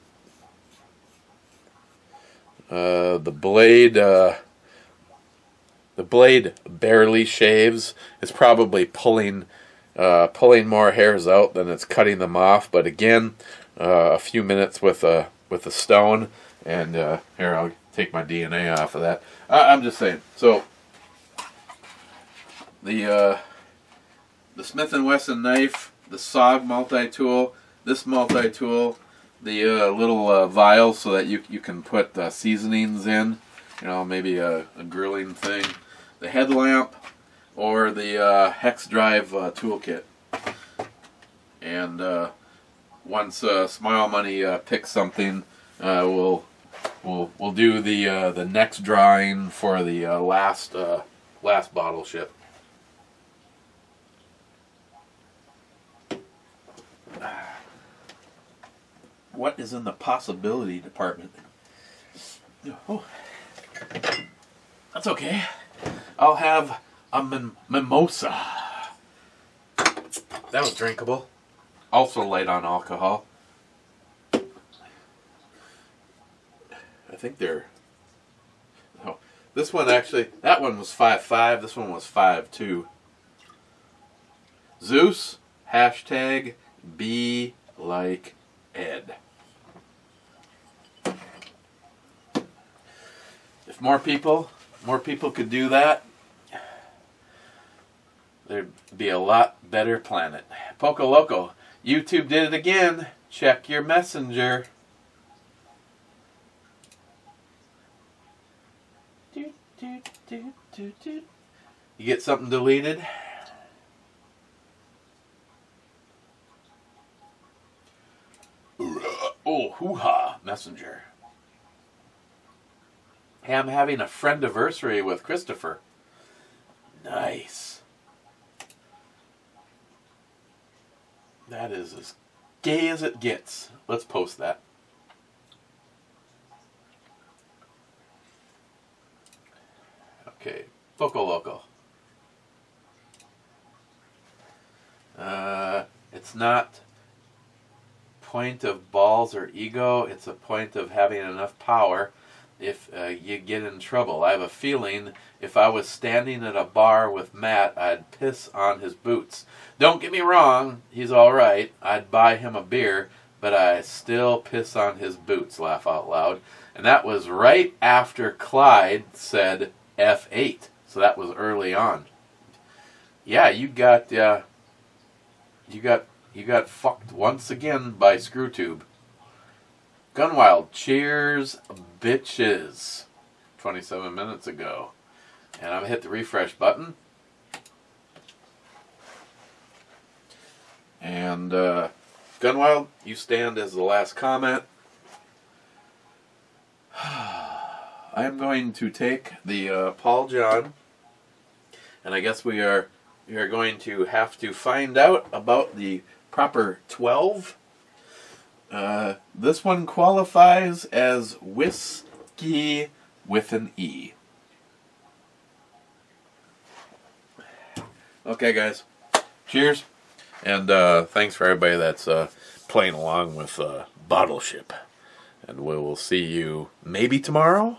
blade barely shaves. It's probably pulling more hairs out than it's cutting them off. But again, a few minutes with a stone, and here, I'll take my DNA off of that. I'm just saying. So the Smith & Wesson knife, the SOG multi-tool, this multi-tool, the little vials so that you can put seasonings in, maybe a grilling thing, the headlamp, or the hex drive toolkit. And once Smile Money picks something, we'll do the next drawing for the last bottle ship. What is in the possibility department? Oh, that's okay. I'll have a mimosa. That was drinkable. Also light on alcohol. I think they're... Oh, this one actually... That one was 5.5. This one was 5.2. Zeus, hashtag be like Ed. If more people could do that, there'd be a lot better planet. Poco Loco, YouTube did it again. Check your messenger. You get something deleted? Oh, hoo-ha, messenger. Hey, I'm having a friendiversary with Christopher. Nice. That is as gay as it gets. Let's post that. Okay, Foco Loco. It's not point of balls or ego, it's a point of having enough power if you get in trouble. I have a feeling if I was standing at a bar with Matt, I'd piss on his boots. Don't get me wrong, he's alright. I'd buy him a beer, but I still piss on his boots, laugh out loud. And that was right after Clyde said F8. So that was early on. Yeah, you got fucked once again by ScrewTube. Gunwild, cheers, bitches. 27 minutes ago. And I'm going to hit the refresh button. And Gunwild, you stand as the last comment. I am going to take the Paul John, and I guess we are going to have to find out about the proper 12. This one qualifies as whiskey with an E. Okay, guys. Cheers. And thanks for everybody that's playing along with Bottle Ship. And we will see you maybe tomorrow.